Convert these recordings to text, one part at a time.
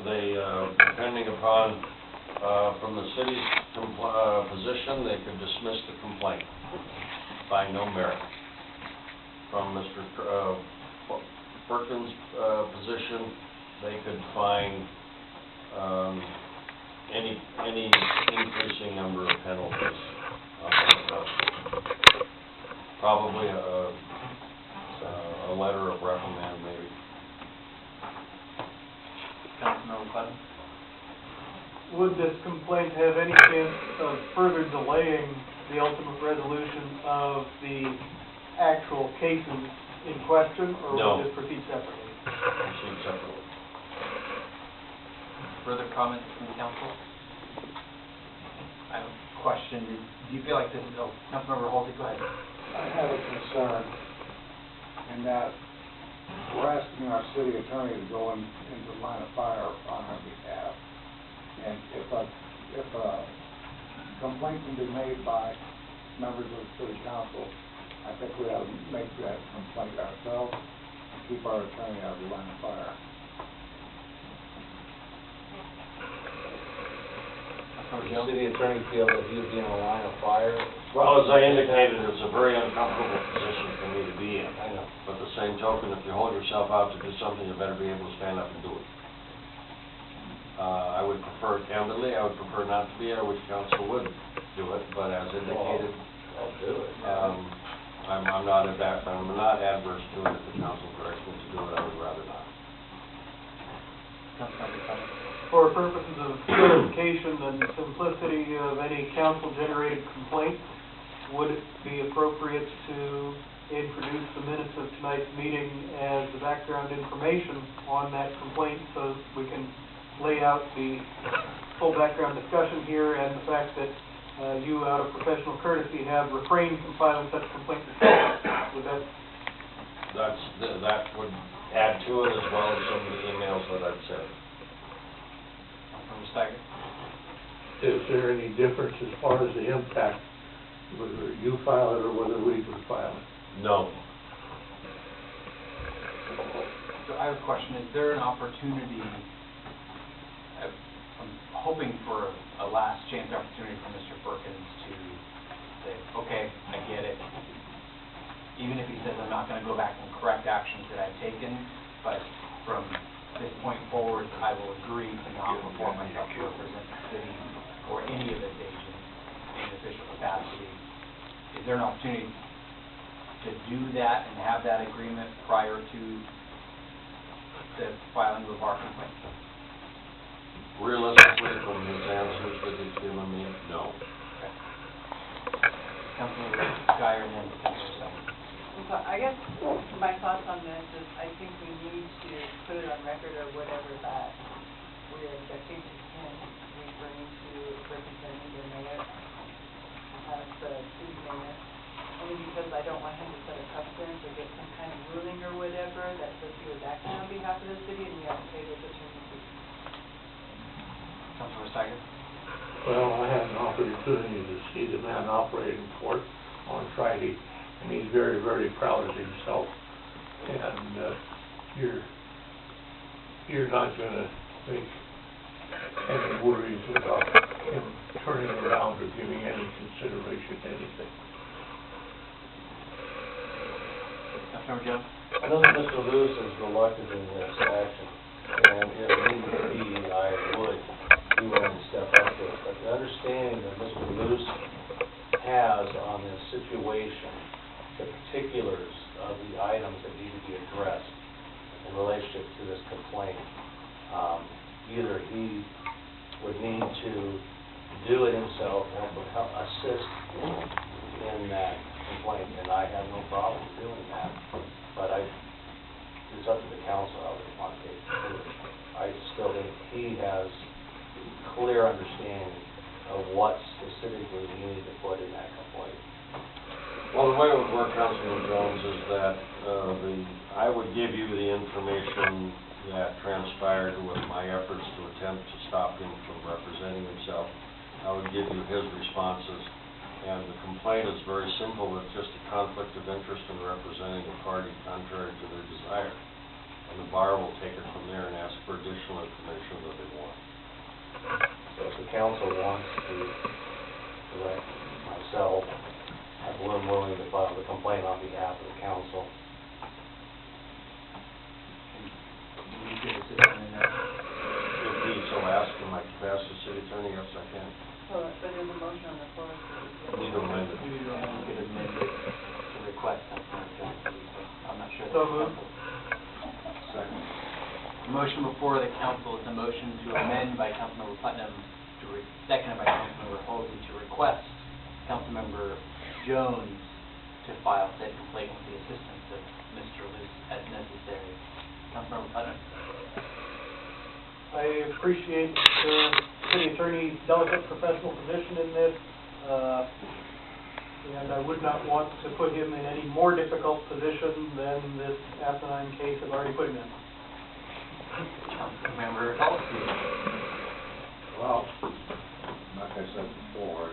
depending upon, from the city's position, they could dismiss the complaint by no merit. From Mr. Perkins' position, they could find any increasing number of penalties. Probably a letter of reprimand, maybe. Councilmember Clem? Would this complaint have any chance of further delaying the ultimate resolution of the actual cases in question, or No. would this proceed separately? Proceed separately. Further comments from the council? I have a question. Do you feel like this is, Councilmember Halsey, go ahead. I have a concern in that we're asking our city attorney to go into the line of fire on our behalf. And if a complaint can be made by members of the city council, I think we ought to make that complaint ourselves and keep our attorney out of the line of fire. Does the city attorney feel that he would be in a line of fire? Well, as I indicated, it's a very uncomfortable position for me to be in. I know. But the same token, if you hold yourself out to do something, you better be able to stand up and do it. I would prefer, candidly, I would prefer not to be. I wish council would do it, but as indicated, I'll do it. I'm not adverse to it. If the council directs me to do it, I would rather not. Councilmember Clem? For purposes of clarification and simplicity of any council-generated complaint, would it be appropriate to introduce the minutes of tonight's meeting as the background information on that complaint so we can lay out the full background discussion here and the fact that you, out of professional courtesy, have refrained from filing such a complaint yourself? Would That would add to it, as well as some of the emails that I've sent. Is there any difference as far as the impact, whether you file it or whether we would file it? No. So I have a question. Is there an opportunity, I'm hoping for a last chance opportunity for Mr. Perkins to say, okay, I get it. Even if he says I'm not going to go back and correct actions that I've taken, but from this point forward, I will agree to not perform myself to represent the city or any of its agents in official capacity. Is there an opportunity to do that and have that agreement prior to the filing of our complaint? Realistically, from his answers that he's given me, no. Okay. Councilmember Guyer and then Councilor Sutton. So I guess my thoughts on this is I think we need to put it on record or whatever that we're objecting to him referring to representing the mayor as the city mayor. Only because I don't want him to set a precedent or get some kind of ruling or whatever that says he was acting on behalf of the city and we have to pay those attorney fees. Councilor Steiger. Well, I had an opportunity to see the man operate in court on Friday, and he's very, very proud of himself. And you're not going to make any worries about him turning around or giving any consideration to anything. Councilmember Jones. I know that Mr. Lewis is reluctant in this action, and if need be, I would be willing to step up to it. But the understanding that Mr. Lewis has on this situation, the particulars of the items that need to be addressed in relationship to this complaint, either he would need to do it himself or would help assist in that complaint, and I have no problem doing that. But it's up to the council how they want to take it through. I still think he has clear understanding of what specifically we need to put in that complaint. Well, the way it would work, Councilman Jones, is that I would give you the information that transpired with my efforts to attempt to stop him from representing himself. I would give you his responses, and the complaint is very simple. It's just a conflict of interest in representing a party contrary to their desire. And the bar will take it from there and ask for additional information that they want. So if the council wants to direct myself, I'm willing to file the complaint on behalf of the council. Do you give us this in there? If he so asks in my capacity as city attorney, yes, I can. So, but there's a motion on the floor. Need to amend it. You could amend it to request Councilmember Jones to leave, but I'm not sure. So that's moved. council. Second. The motion before the council is a motion to amend by Councilmember Putnam, seconded by Councilmember Halsey, to request Councilmember Jones to file said complaint with the assistance of Mr. Luce as necessary. Councilmember Putnam? I appreciate the city attorney's delicate professional position in this, and I would not want to put him in any more difficult position than this asinine case has already put him in. Councilmember Halsey? Well, like I said before,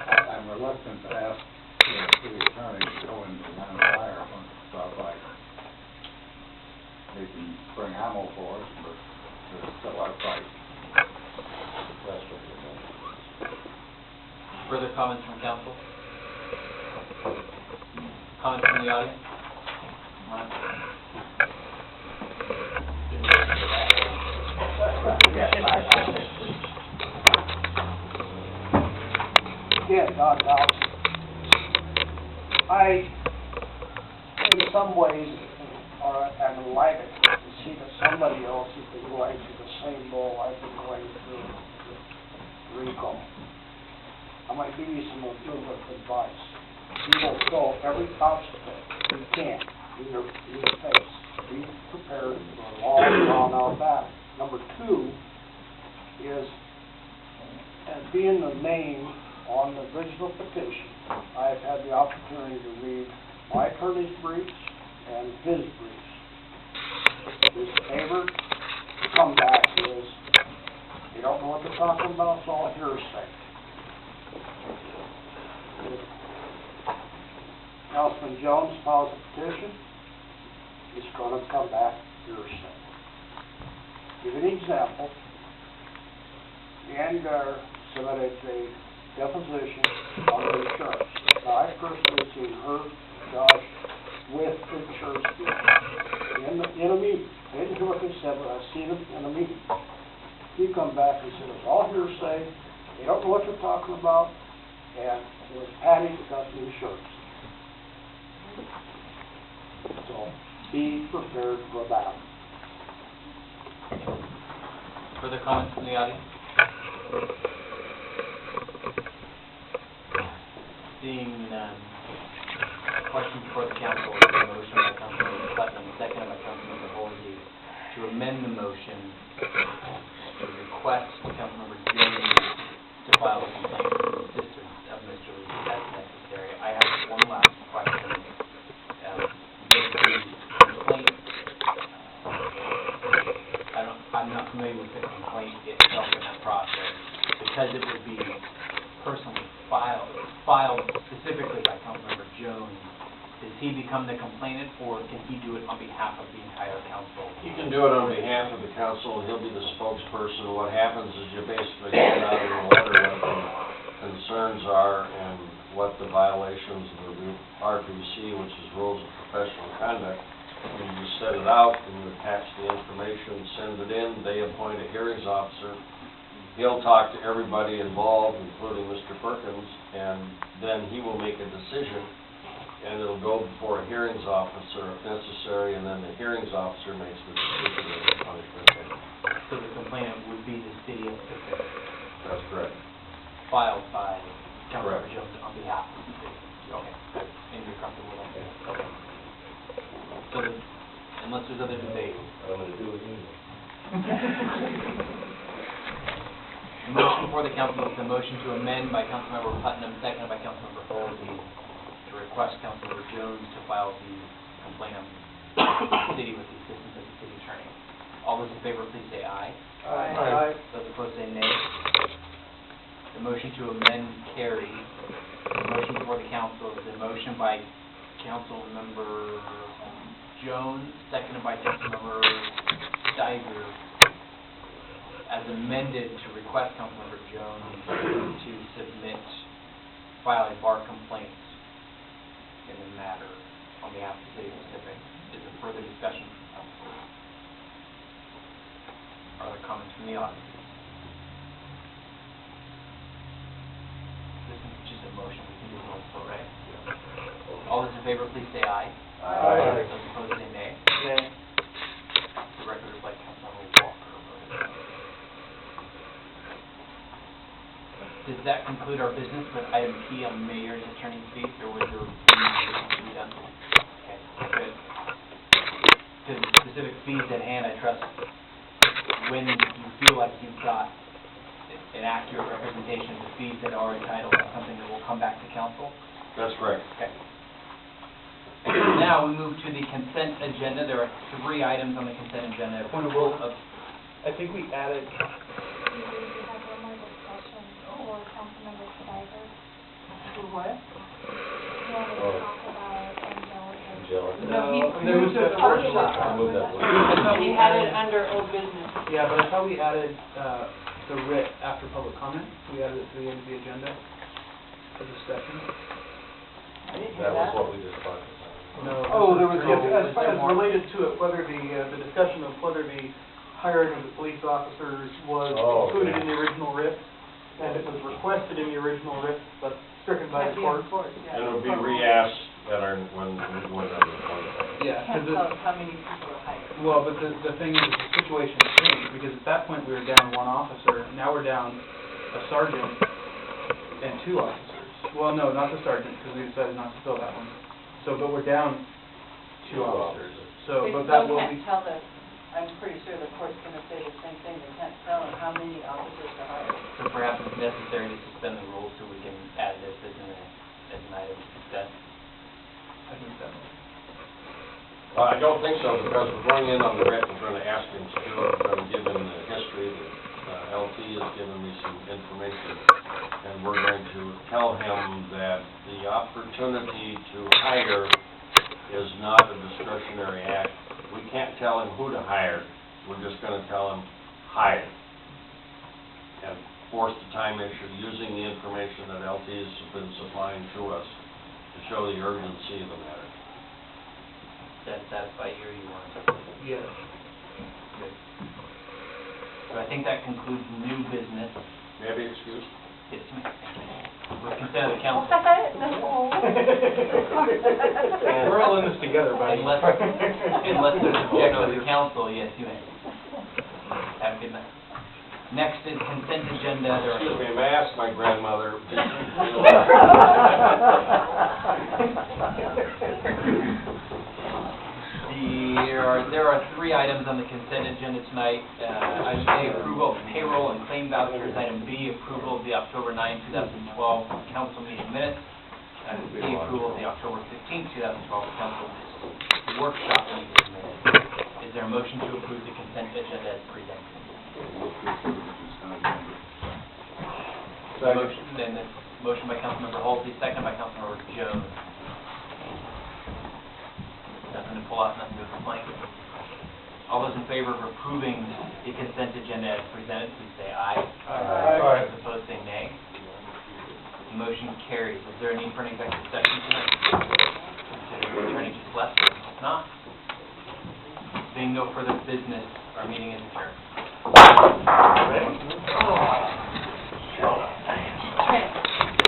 I'm reluctant to ask the city attorney to go into the line of fire on stuff like they can bring ammo for us, but there's still our fight. That's what we're doing. Further comments from council? Comments from the audience? Yeah, Don Dowd. I, in some ways, am delighted to see that somebody else has been going through the same role I've been going through with Rico. I'm going to give you some little bit of advice. You will throw every obstacle you can in your face. Be prepared for a long, drawn-out battle. Number two is, as being the name on the original petition, I've had the opportunity to read my attorney's briefs and his briefs. His favorite comeback is, they don't know what they're talking about, it's all hearsay. If Councilman Jones files a petition, it's going to come back hearsay. Give an example. Ann Gar submitted a deposition on the insurance. Now, I personally seen her, Josh, with insurance people in a meeting. I didn't hear what they said, but I've seen them in a meeting. He come back and said, it's all hearsay, they don't know what they're talking about, and it was Patty that got the insurance. So, be prepared for that. Further comments from the audience? Seeing none. Question before the council is a motion by Councilmember Putnam, seconded by Councilmember Halsey, to amend the motion to request Councilmember Jones to file a complaint with the assistance of Mr. Lee as necessary. I have one last question. Does the complaint, I'm not familiar with the complaint itself in that process, because it would be personally filed specifically by Councilmember Jones. Does he become the complainant, or can he do it on behalf of the entire council? He can do it on behalf of the council, and he'll be the spokesperson. What happens is you basically get out in a letter what the concerns are and what the violations of the RPC, which is Rules of Professional Conduct, and you set it out, and you attach the information, send it in, they appoint a hearings officer. He'll talk to everybody involved, including Mr. Perkins, and then he will make a decision, and it'll go before a hearings officer if necessary, and then the hearings officer makes the decision of the punishment. So the complainant would be the city of Pacific, That's correct. filed by Councilmember Correct. Jones on behalf of the city. Okay, good. And you're comfortable with that? Okay. So, unless there's other debate. I'm gonna do it anyway. The motion before the council is a motion to amend by Councilmember Putnam, seconded by Councilmember Halsey, to request Councilmember Jones to file the complaint of the city with the assistance of the city attorney. All those in favor, please say aye. Aye. Those opposed say nay. The motion to amend carries. The motion before the council is a motion by Councilmember Jones, seconded by Councilmember Steiger, as amended to request Councilmember Jones to file a bar complaint in the matter on behalf of the City of Pacific. Is there further discussion from council? Are there comments from the audience? This is just a motion, we can do a roll call, right? All those in favor, please say aye. Aye. Those opposed, say nay. Nay. The record reflects Councilmember Walker voted. Does that conclude our business with item P on mayor's attorney's fees, or was there to be done? Okay, good. To the specific fees at hand, I trust when you feel like you've got an accurate representation of the fees that are entitled, that's something that will come back to council? That's correct. Okay. Now, we move to the consent agenda. There are 3 items on the consent agenda. Point of order. I think we added, We have one more discussion for Councilmember Steiger. For what? He wanted to talk about Angelica. Angelica. No, he there was moved to a the workshop. workshop. I moved that one. I thought He we had it added, under old business. yeah, but I thought we added, the writ after public comment. We added it to the end of the agenda for discussion. I didn't hear That was that. what we just talked about. No. Oh, there was Yes, no- as far as related to it, whether the discussion of whether the hiring of the police officers was Oh, included okay. in the original writ, and it was requested in the original writ, but stricken by the court. Yeah. And it'll be re-asked at our, when we go into the point. Yeah, Can't 'cause tell us how many people are hired. well, but the thing is, the situation has changed, because at that point, we were down 1 officer, now we're down a sergeant and 2 officers. Well, no, not the sergeant, because we decided not to fill that one. So, but we're down 2 officers. So, They but still that will be, can't tell us, I'm pretty sure the court's gonna say the same thing, they can't tell us how many officers are hired. So perhaps it's necessary to suspend the rules so we can add this as an item to discuss. I think that was. I don't think so, because we're going in on the writ, we're going to ask him to do it, we're going to give him the history, that LT has given me some information, and we're going to tell him that the opportunity to hire is not a discretionary act. We can't tell him who to hire, we're just going to tell him, hire. And force the time issue using the information that LT has been supplying to us to show the urgency of the matter. Does that satisfy you, or you want to? Yeah. Good. So I think that concludes new business. May I be excused? Yes, ma'am. With consent of the council. We're all in this together, buddy. Unless there's objection of the council, yes, you may. Have a good night. Next is consent agenda. There Excuse are me, may I ask my grandmother? There are 3 items on the consent agenda tonight. Item A, approval of payroll and claim vouchers. Item B, approval of the October 9, 2012 council meeting minutes. Item C, approval of the October 15, 2012 council workshop meeting minutes. Is there a motion to approve the consent agenda as presented? Motion by Councilmember Holsey, second by Councilmember Jones. Nothing to pull out, nothing to complain. All those in favor of approving the consent agenda as presented, please say aye. Aye. Those opposed, say nay. Motion carries. Is there a need for an executive session tonight? Considering the attorney just left, if not, being no further business, our meeting is adjourned.